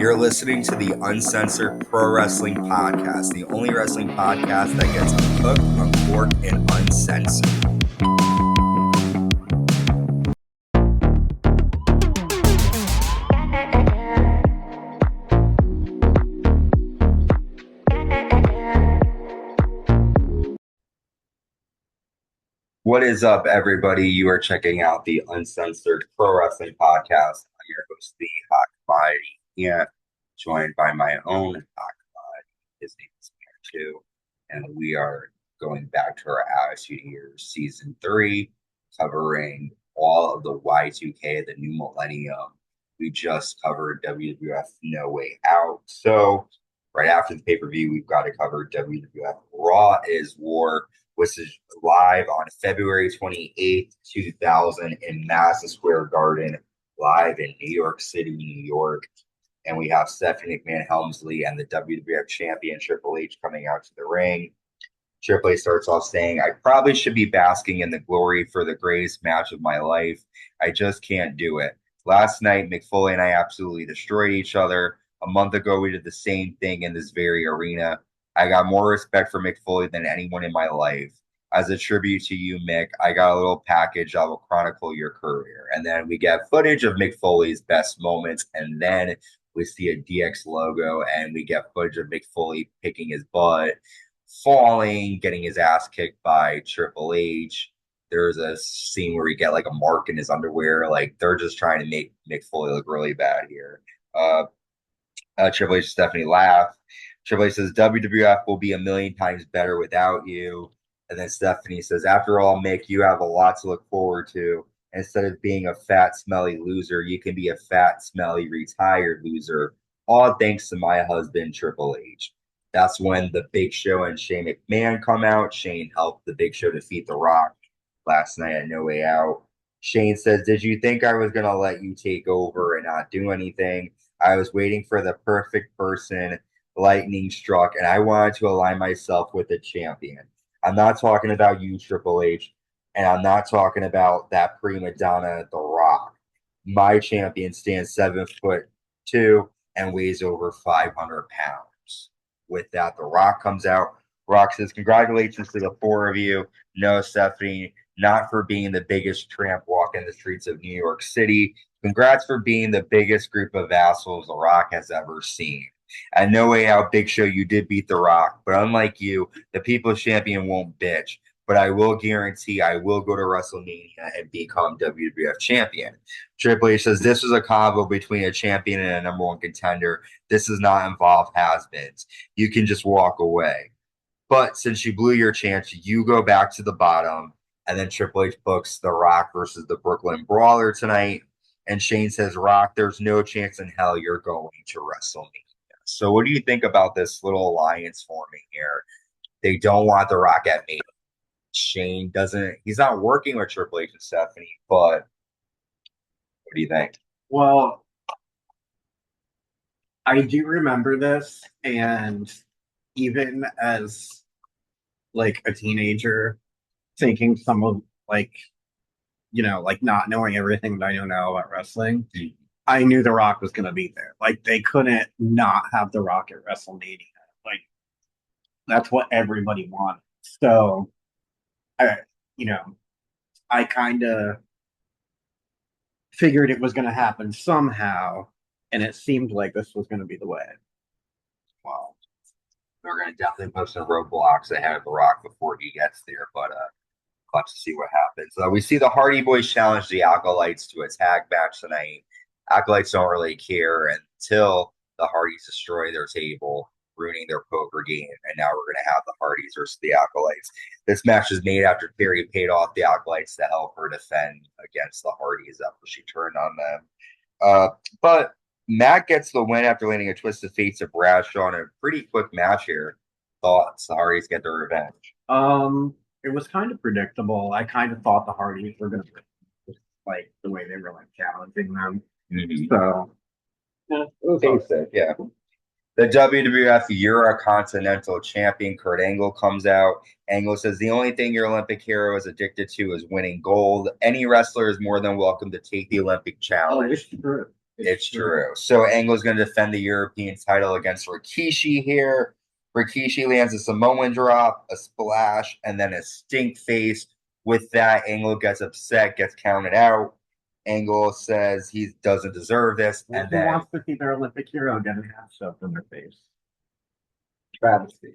You're listening to the Uncensored Pro Wrestling Podcast, the only wrestling podcast that gets uncooked, uncorked, and uncensored. What is up, everybody? You are checking out the Uncensored Pro Wrestling Podcast. I'm your host, the Hot Commodity, and joined by my own Hot Commodity. His name is Mae Young, and we are going back to our Attitude Years Season 3, covering all of the Y2K, the new millennium. We just covered WWF No Way Out. So, right after the pay-per-view, we've got to cover WWF Raw is War, which is live on February 28th, 2000 in Madison Square Garden, live in New York City, New York. And we have Stephanie McMahon Helmsley and the WWF Champion Triple-H coming out to the ring. Triple-H starts off saying, "I probably should be basking in the glory for the greatest match of my life. I just can't do it. Last night, Mick Foley and I absolutely destroyed each other. A month ago, we did the same thing in this very arena. I got more respect for Mick Foley than anyone in my life. As a tribute to you, Mick, I got a little package that will chronicle your career." And then we get footage of Mick Foley's best moments, and then we see a DX logo, and we get footage of Mick Foley picking his butt, falling, getting his ass kicked by Triple H. There's a scene where we get like a mark in his underwear. Like, they're just trying to make Mick Foley look really bad here. Triple H and Stephanie laugh. Triple H says, "WWF will be a million times better without you." And then Stephanie says, "After all, Mick, you have a lot to look forward to. Instead of being a fat, smelly loser, you can be a fat, smelly, retired loser. All thanks to my husband, Triple H." That's when the Big Show and Shane McMahon come out. Shane helped the Big Show defeat The Rock last night at No Way Out. Shane says, "Did you think I was going to let you take over and not do anything? I was waiting for the perfect person. Lightning struck, and I wanted to align myself with the champion. I'm not talking about you, Triple H, and I'm not talking about that prima donna, The Rock. My champion stands 7'2" and weighs over 500 pounds." With that, The Rock comes out. Rock says, "Congratulations to the four of you. No, Stephanie, not for being the biggest tramp walking the streets of New York City. Congrats for being the biggest group of assholes The Rock has ever seen. At No Way Out, Big Show, you did beat The Rock, but unlike you, the People's Champion won't bitch. But I will guarantee I will go to WrestleMania and become WWF Champion." Triple H says, "This was a combo between a champion and a number one contender. This does not involve has-beens. You can just walk away. But since you blew your chance, you go back to the bottom." And then Triple H books The Rock versus the Brooklyn Brawler tonight. And Shane says, "Rock, there's no chance in hell you're going to WrestleMania." So what do you think about this little alliance forming here? They don't want The Rock at Mania. Shane doesn't, he's not working with Triple H and Stephanie, but what do you think? Well, I do remember this, and even as like a teenager, thinking some of like not knowing everything that I know now about wrestling, I knew The Rock was going to be there. Like, they couldn't not have The Rock at WrestleMania. Like, that's what everybody wanted. So, I kind of figured it was going to happen somehow, and it seemed like this was going to be the way. Well, they're going to definitely put some roadblocks ahead of The Rock before he gets there, but we'll have to see what happens. We see the Hardy Boyz challenge the Acolytes to a tag match tonight. Acolytes don't really care until the Hardys destroy their table, ruining their poker game, and now we're going to have the Hardys versus the Acolytes. This match is made after Terry paid off the Acolytes to help her defend against the Hardys after she turned on them. But Matt gets the win after landing a twist of fate to Bradshaw in a pretty quick match here. Thoughts? The Hardys get their revenge. It was kind of predictable. I kind of thought the Hardys were going to like the way they were like challenging them. Mm-hmm. So, yeah, it was basic, yeah. The WWF Euro-Continental Champion Kurt Angle comes out. Angle says, "The only thing your Olympic hero is addicted to is winning gold. Any wrestler is more than welcome to take the Olympic challenge." Oh, true. It's true. So Angle's going to defend the European title against Rikishi here. Rikishi lands a Samoan drop, a splash, and then a stink face. With that, Angle gets upset, gets counted out. Angle says he doesn't deserve this, and Who then wants to see their Olympic hero get a half shoved in their face? Travesty.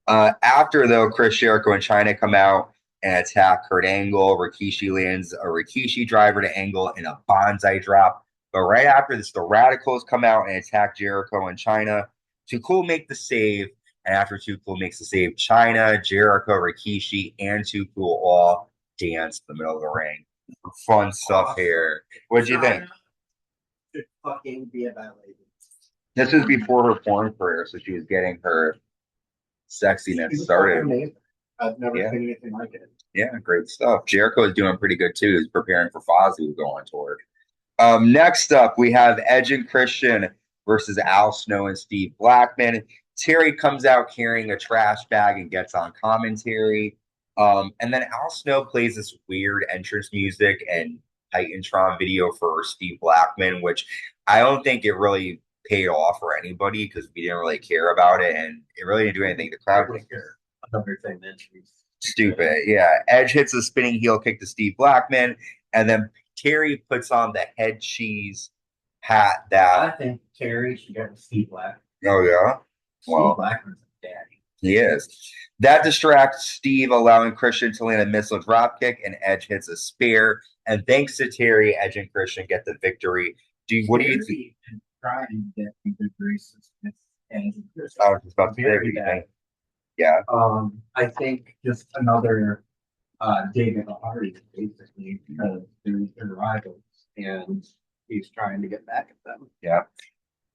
After though, Chris Jericho and Chyna come out and attack Kurt Angle. Rikishi lands a Rikishi driver to Angle in a bonsai drop. But right after this, the Radicals come out and attack Jericho and Chyna. Too Cool make the save, and after Too Cool makes the save, Chyna, Jericho, Rikishi, and Too Cool all dance in the middle of the ring. Fun stuff here. What do you think? Should fucking be a ballet. This is before her porn career, so she was getting her sexiness started. I've never seen anything like it. Yeah, great stuff. Jericho is doing pretty good too. He's preparing for Fozzy to go on tour. Next up, we have Edge and Christian versus Al Snow and Steve Blackman. Terry comes out carrying a trash bag and gets on commentary. And then Al Snow plays this weird entrance music and Titantron video for Steve Blackman, which I don't think it really paid off for anybody because we didn't really care about it, and it really didn't do anything. The crowd didn't care. Another thing that Stupid. Yeah. Edge hits a spinning heel kick to Steve Blackman, and then Terry puts on the head cheese hat that I think Terry should get Steve Blackman. Oh yeah? Steve Blackman's a daddy. He is. That distracts Steve, allowing Christian to land a missile dropkick, and Edge hits a spear. And thanks to Terry, Edge and Christian get the victory. What do you think? Try and get the graces. I was just about to say, yeah. I think just another David Hardy, basically, because they're rivals, and he's trying to get back at them. Yeah.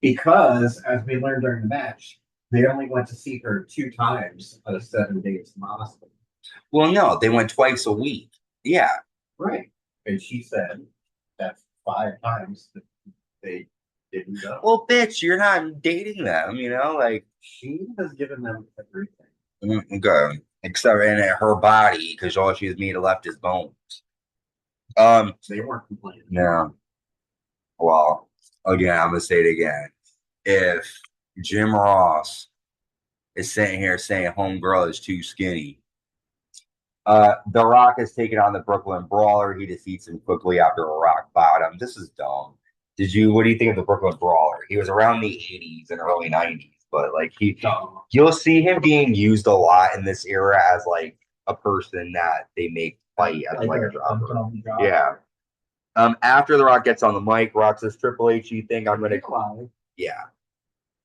Because, as we learned during the match, they only went to see her 2 times out of 7 days in the hospital. Well, no, they went twice a week. Yeah. Right. And she said that 5 times that they didn't go. Well, bitch, you're not dating them, like. She has given them everything. Okay. Except in her body, because all she's made left is bones. They weren't complaining. No. Well, again, I'm gonna say it again. If Jim Ross is sitting here saying homegirl is too skinny, The Rock has taken on the Brooklyn Brawler. He defeats him quickly after a rock bottom. This is dumb. What do you think of the Brooklyn Brawler? He was around the 80s and early 90s, but you'll see him being used a lot in this era as like a person that they make fight as like a dropper. Yeah. After The Rock gets on the mic, Rock says, Triple H, you think I'm gonna climb? Yeah.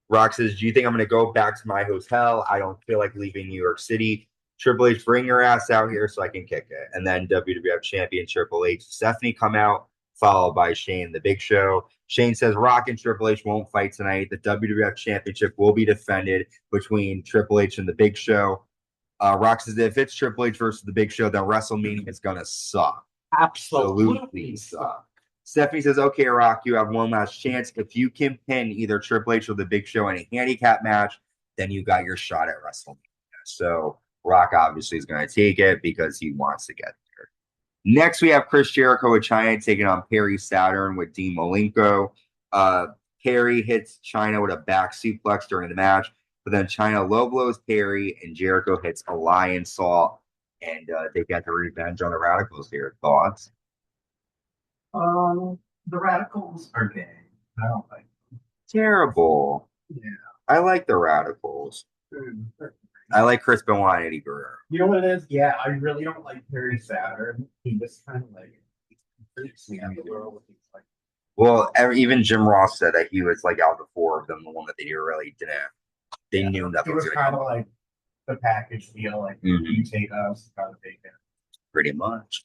Rock says, do you think I'm gonna go back to my hotel? I don't feel like leaving New York City. Triple H, bring your ass out here so I can kick it. And then WWF Champion Triple H, Stephanie come out, followed by Shane, the Big Show. Shane says Rock and Triple H won't fight tonight. The WWF Championship will be defended between Triple H and the Big Show. Rock says if it's Triple H versus the Big Show, then WrestleMania is going to suck. Absolutely suck. Stephanie says, okay, Rock, you have one last chance. If you can pin either Triple H or the Big Show in a handicap match, then you got your shot at WrestleMania. So Rock obviously is going to take it because he wants to get there. Next, we have Chris Jericho and Chyna taking on Perry Saturn with Dean Malenko. Perry hits Chyna with a back suplex during the match, but then Chyna low blows Perry and Jericho hits a lion salt, and they get the revenge on the Radicals here. Thoughts? The Radicals are gay. I don't like them. Terrible. Yeah. I like the Radicals. I like Chris Benoit and Eddie Guerrero. You know what it is? Yeah, I really don't like Perry Saturn. He just kind of like freaks me out the world. Well, even Jim Ross said that he was like out of the 4 of them, the one that they really didn't. They knew nothing was going to come. It was kind of like the package deal, like you take us, kind of take it. Pretty much.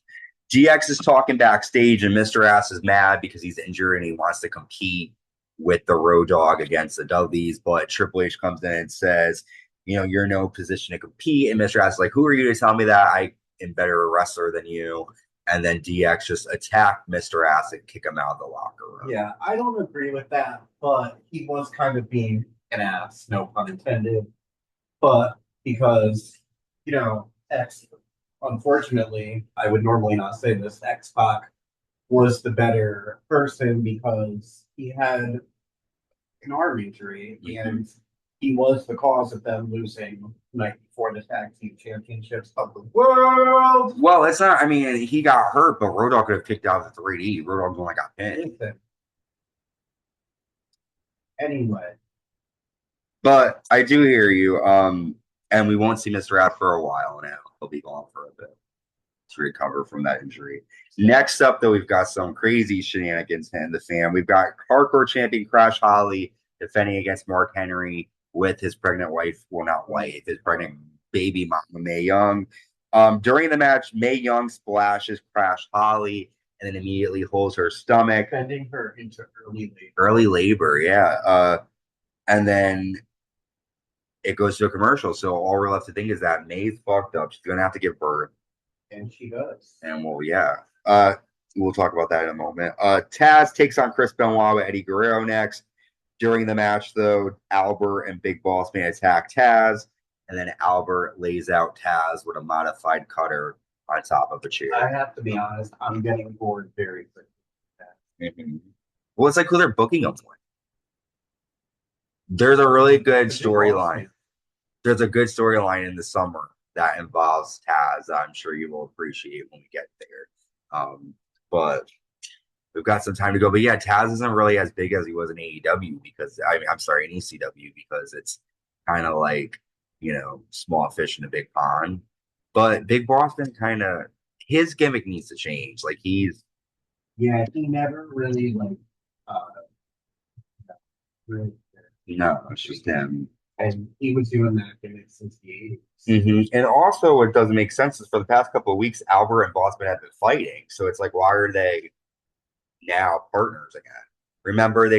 DX is talking backstage, and Mr. Ass is mad because he's injured and he wants to compete with the Road Dogg against the Dudleys. But Triple H comes in and says, you're in no position to compete. And Mr. Ass is like, who are you to tell me that I am better a wrestler than you? And then DX just attacked Mr. Ass and kick him out of the locker room. Yeah, I don't agree with that, but he was kind of being an ass, no pun intended. But because, unfortunately, I would normally not say this, X-Pac was the better person because he had an arm injury and he was the cause of them losing night before the tag team championships of the world. Well, it's not. I mean, he got hurt, but Road Dogg could have kicked out the 3D. Road Dogg only got pinned. Anyway, But I do hear you. And we won't see Mr. F for a while now. He'll be gone for a bit to recover from that injury. Next up, though, we've got some crazy shenanigans in the fan. We've got hardcore champion Crash Holly defending against Mark Henry with his pregnant wife. Well, not wife, his pregnant baby mama, Mae Young. During the match, Mae Young splashes Crash Holly and then immediately holds her stomach. sending her into early labor. Early labor, yeah. And then it goes to a commercial. So all we're left to think is that Mae's fucked up. She's going to have to give birth. And she does. And well, yeah. We'll talk about that in a moment. Taz takes on Chris Benoit with Eddie Guerrero next. During the match, though, Albert and Big Boss Man attack Taz, and then Albert lays out Taz with a modified cutter on top of a chair. I have to be honest, I'm getting bored very quickly. Well, it's like who they're booking him with. There's a really good storyline. There's a good storyline in the summer that involves Taz. I'm sure you will appreciate when we get there. But we've got some time to go. But yeah, Taz isn't really as big as he was in AEW because I'm sorry, in ECW because it's kind of like, small fish in a big pond. But Big Boston his gimmick needs to change. Like he never really really. No, it's just him. And he was doing that gimmick since the 80s. And also, what doesn't make sense is for the past couple of weeks, Albert and Bossman have been fighting. So it's like, why are they now partners again? Remember,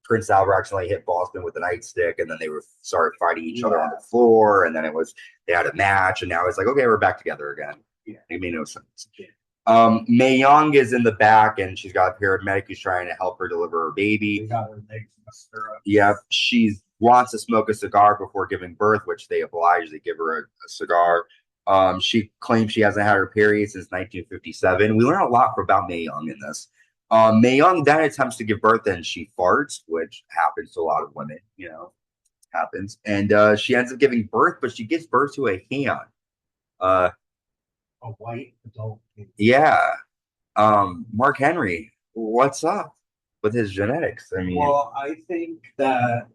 Prince Albert accidentally hit Bossman with the nightstick, and then they started fighting each other on the floor, and then they had a match, and now it's like, okay, we're back together again. Yeah, it made no sense. Yeah. Mae Young is in the back, and she's got a paramedic who's trying to help her deliver her baby. They got her legs messed up. Yep, she wants to smoke a cigar before giving birth, which they oblige. They give her a cigar. She claims she hasn't had her period since 1957. We learn a lot about Mae Young in this. Mae Young then attempts to give birth and she farts, which happens to a lot of women, happens. And she ends up giving birth, but she gives birth to a hand. A white adult. Yeah. Mark Henry, what's up with his genetics? I mean, well, I think that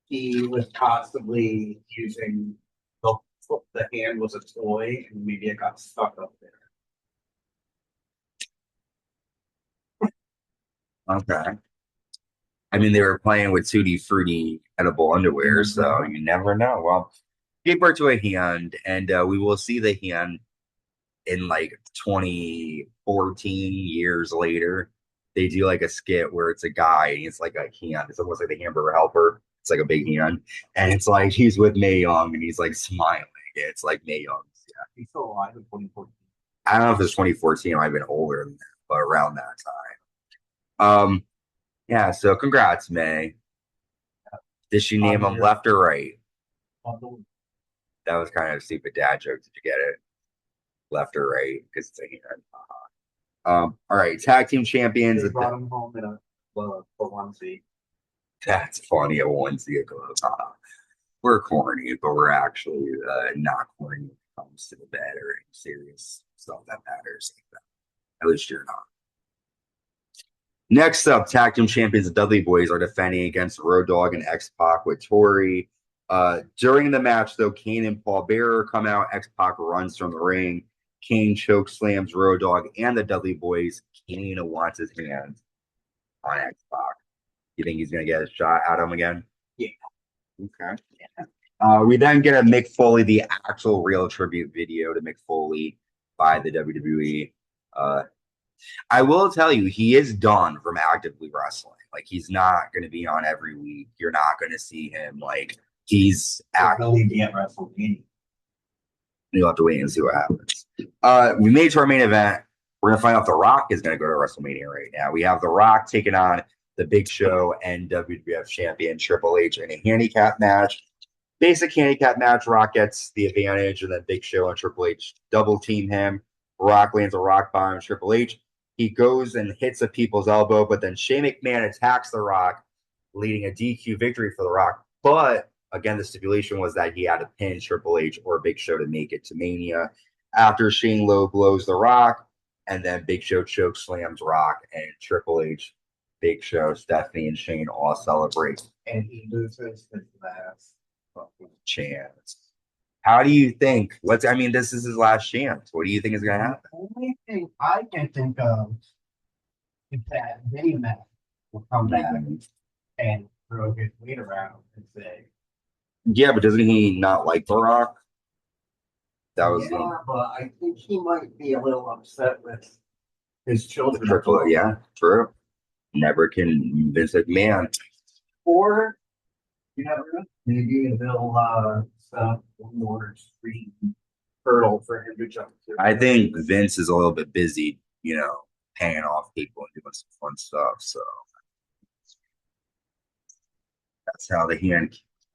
he was possibly using the hand was a toy and maybe it got stuck up there. Okay. I mean, they were playing with Tutti Frutti edible underwear, so you never know. Well, gave birth to a hand, and we will see the hand in 2014 years later. They do a skit where it's a guy and it's like a hand. It's almost like the Hamburger Helper. It's like a big hand, and it's like he's with Mae Young and he's smiling. It's like Mae Young. Yeah, he's still alive in 2014. I don't know if it's 2014. I've been older than that, but around that time. Yeah. So congrats, Mae. Did she name him left or right? That was kind of a stupid dad joke. Did you get it? Left or right? Because it's a hand. All right, tag team champions. They brought him home in a onesie. That's funny. A onesie glove. We're corny, but we're actually not corny when it comes to the bed or any serious stuff that matters. At least you're not. Next up, tag team champions, the Dudley Boys are defending against Road Dogg and X-Pac with Tori. During the match, though, Kane and Paul Bearer come out. X-Pac runs from the ring. Kane choke slams Road Dogg and the Dudley Boys. Kane wants his hand on X-Pac. You think he's going to get a shot at him again? Yeah. Okay. Yeah. We then get a Mick Foley, the actual real tribute video to Mick Foley by the WWE. I will tell you, he is done from actively wrestling. He's not going to be on every week. You're not going to see him. He's actively be at WrestleMania. You'll have to wait and see what happens. We made it to our main event. We're going to find out if The Rock is going to go to WrestleMania right now. We have The Rock taking on the Big Show and WWF Champion Triple-H in a handicap match. Basic handicap match. Rock gets the advantage, and then Big Show and Triple-H double team him. Rock lands a rock bomb on Triple H. He goes and hits a people's elbow, but then Shane McMahon attacks The Rock, leading a DQ victory for The Rock. But again, the stipulation was that he had to pin Triple H or Big Show to make it to Mania. After Shane low blows The Rock, and then Big Show choke slams Rock, and Triple H, Big Show, Stephanie, and Shane all celebrate. And he loses his last chance. How do you think? I mean, this is his last chance. What do you think is going to happen? The only thing I can think of is that Vinny Mac will come back and throw his weight around and say, yeah, but doesn't he not like The Rock? That was but I think he might be a little upset with his children. Triple, yeah, true. Never can Vince McMahon. Or you never know. Maybe they'll set up one more extreme hurdle for him to jump to. I think Vince is a little bit busy, paying off people and doing some fun stuff. So that's how the hand keeps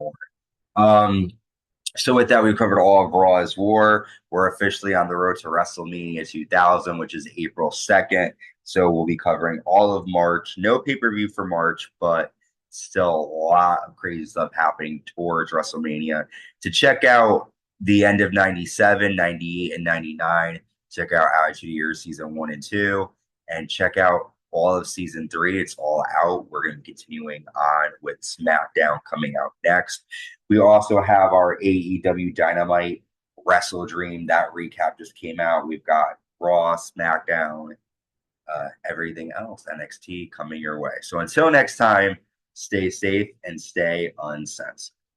going. So with that, we've covered all of Raw's War. We're officially on the road to WrestleMania 2000, which is April 2nd. So we'll be covering all of March. No pay-per-view for March, but still a lot of crazy stuff happening towards WrestleMania. To check out the end of 97, 98, and 99, check out Attitude Year Season 1 and 2, and check out all of Season 3. It's all out. We're going to be continuing on with SmackDown coming out next. We also have our AEW Dynamite Wrestle Dream. That recap just came out. We've got Raw, SmackDown, everything else, NXT coming your way. So until next time, stay safe and stay uncensored.